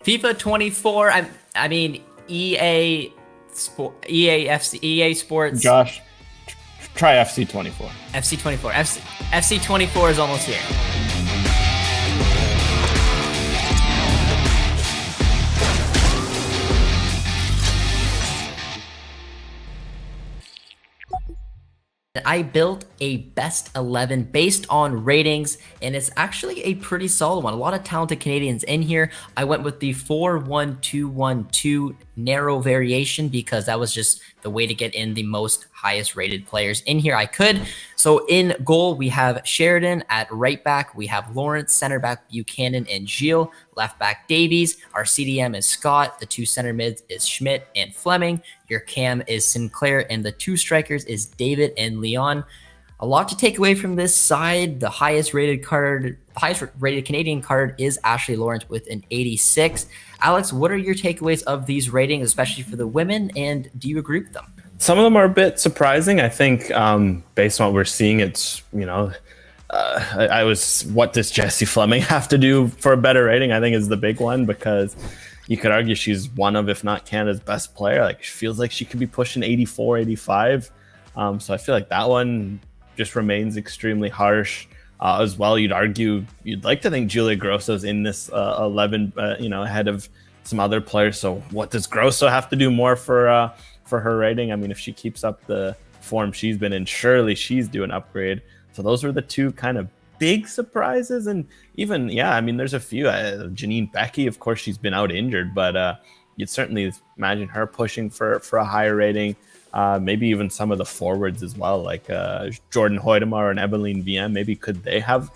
FIFA 24. I mean EA Sports. Josh, try FC 24. FC 24. FC 24 is almost here. I built a best 11 based on ratings, and it's actually a pretty solid one. A lot of talented Canadians in here. I went with the 4-1-2-1-2 narrow variation because that was just the way to get in the most highest rated players in here I could. So in goal, we have Sheridan. At right back, we have Lawrence. Center back, Buchanan and Gilles. Left back, Davies. Our CDM is Scott. The two center mids is Schmidt and Fleming. Your cam is Sinclair, and the two strikers is David and Leon. A lot to take away from this side. The highest rated Canadian card is Ashley Lawrence with an 86. Alex, what are your takeaways of these ratings, especially for the women, and do you agree with them? Some of them are a bit surprising. I think based on what we're seeing, it's, what does Jessie Fleming have to do for a better rating? I think is the big one, because you could argue she's one of, if not Canada's best player. Like, she feels like she could be pushing 84, 85. So I feel like that one just remains extremely harsh. As well, you'd like to think Julia Grosso's in this 11, ahead of some other players. So what does Grosso have to do more for her rating? I mean, if she keeps up the form she's been in, surely she's due an upgrade. So those were the two kind of big surprises. And even, there's a few. Janine Becky, of course, she's been out injured, but you'd certainly imagine her pushing for a higher rating. Maybe even some of the forwards as well, like Jordan Hoydemar and Eveline VM. Maybe could they have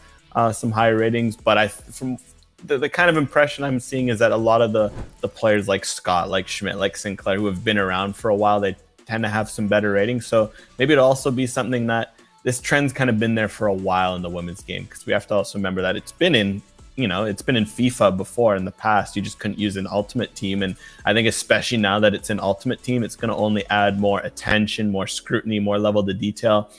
some higher ratings? But from the kind of impression I'm seeing is that a lot of the players like Scott, like Schmidt, like Sinclair, who have been around for a while, they tend to have some better ratings. So maybe it'll also be something that this trend's kind of been there for a while in the women's game, because we have to also remember that it's been in FIFA before in the past. You just couldn't use an Ultimate Team. And I think especially now that it's an Ultimate Team, it's going to only add more attention, more scrutiny, more level to detail.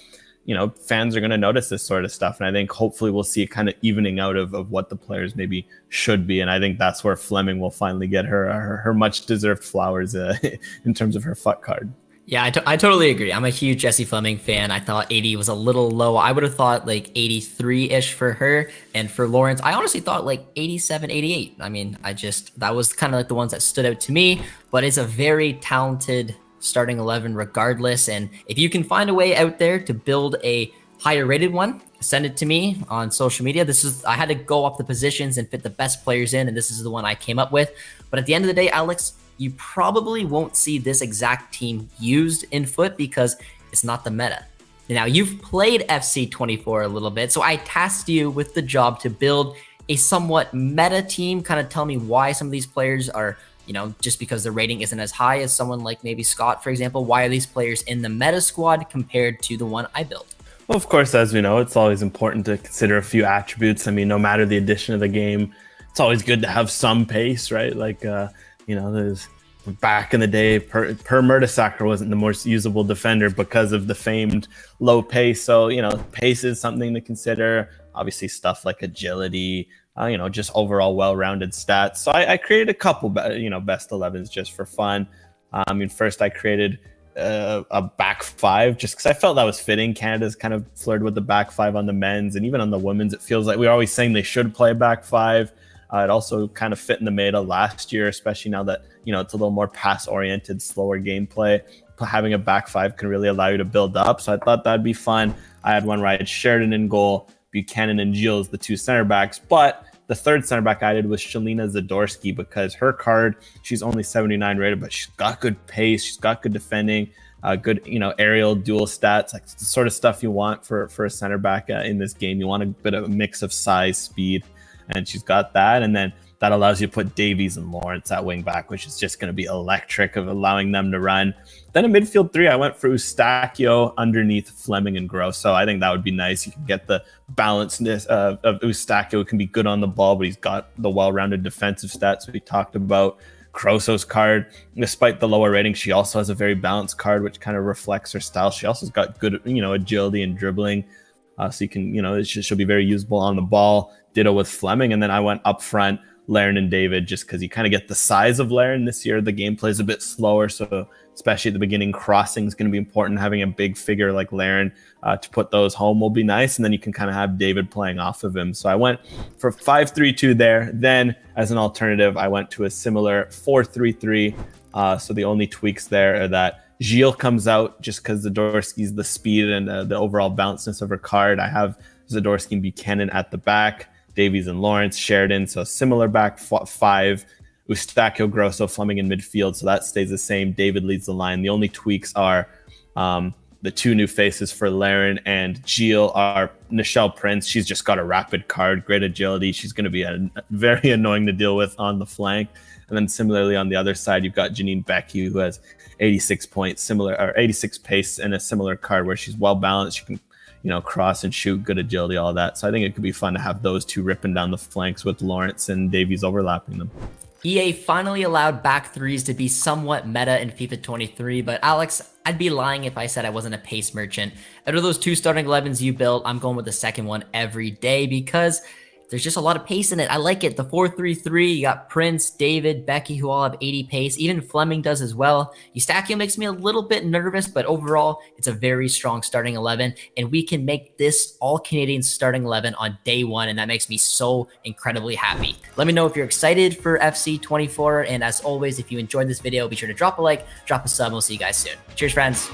Fans are going to notice this sort of stuff. And I think hopefully we'll see a kind of evening out of what the players maybe should be. And I think that's where Fleming will finally get her much deserved flowers in terms of her FUT card. Yeah, I totally agree. I'm a huge Jessie Fleming fan. I thought 80 was a little low. I would have thought like 83-ish for her. And for Lawrence, I honestly thought like 87, 88. I mean, that was kind of like the ones that stood out to me. But it's a very talented starting 11 regardless. And if you can find a way out there to build a higher rated one, send it to me on social media. I had to go up the positions and fit the best players in, and this is the one I came up with. But at the end of the day, Alex, you probably won't see this exact team used in FUT because it's not the meta. Now, you've played FC 24 a little bit, so I tasked you with the job to build a somewhat meta team. Kind of tell me why some of these players are, just because the rating isn't as high as someone like maybe Scott, for example. Why are these players in the meta squad compared to the one I built? Well, of course, as we know, it's always important to consider a few attributes. I mean, no matter the addition of the game, it's always good to have some pace, right? Like, there's back in the day, Per Mertesacker wasn't the most usable defender because of the famed low pace. So, pace is something to consider. Obviously, stuff like agility, just overall well-rounded stats. So I created a couple, best 11s just for fun. First I created a back five just because I felt that was fitting. Canada's kind of flirted with the back five on the men's, and even on the women's, it feels like we're always saying they should play back five. It also kind of fit in the meta last year, especially now that, it's a little more pass-oriented, slower gameplay. Having a back five can really allow you to build up. So I thought that'd be fun. I had one where I had Sheridan in goal, Buchanan and Gilles, the two center backs. But the third center back I did was Shalina Zadorsky, because her card, she's only 79 rated, but she's got good pace. She's got good defending, good, aerial dual stats, like the sort of stuff you want for a center back in this game. You want a bit of a mix of size, speed, and she's got that. And then that allows you to put Davies and Lawrence at wing back, which is just going to be electric of allowing them to run. Then in midfield three, I went for Eustachio underneath Fleming and Grosso. I think that would be nice. You can get the balancedness of Eustachio. It can be good on the ball, but he's got the well-rounded defensive stats we talked about. Grosso's card, despite the lower rating, she also has a very balanced card, which kind of reflects her style. She also has got good, agility and dribbling. So you can, she'll be very usable on the ball. Ditto with Fleming. And then I went up front, Laren and David, just because you kind of get the size of Laren this year. The gameplay is a bit slower, so especially at the beginning, crossing is going to be important. Having a big figure like Laren to put those home will be nice, and then you can kind of have David playing off of him. So I went for 5-3-2 there. Then as an alternative, I went to a similar 4-3-3. So the only tweaks there are that Gilles comes out just because Zadorsky's the speed and the overall bounciness of her card. I have Zadorsky and Buchanan at the back, Davies and Lawrence, Sheridan, so similar back five. Eustachio, Grosso, Fleming in midfield, so that stays the same. David leads the line. The only tweaks are the two new faces for Laren and Gilles are Nichelle Prince. She's just got a rapid card, great agility. She's going to be very annoying to deal with on the flank. And then similarly on the other side, you've got Janine Becky, who has 86 points, similar or 86 pace, and a similar card where she's well balanced. She can, cross and shoot, good agility, all that. So I think it could be fun to have those two ripping down the flanks with Lawrence and Davies overlapping them. EA finally allowed back threes to be somewhat meta in FIFA 23, but Alex, I'd be lying if I said I wasn't a pace merchant. Out of those two starting 11s you built, I'm going with the second one every day because there's just a lot of pace in it. I like it. The 4-3-3, you got Prince, David, Becky, who all have 80 pace. Even Fleming does as well. Eustachio makes me a little bit nervous, but overall, it's a very strong starting 11, and we can make this all-Canadian starting 11 on day one, and that makes me so incredibly happy. Let me know if you're excited for FC 24, and as always, if you enjoyed this video, be sure to drop a like, drop a sub, and we'll see you guys soon. Cheers, friends.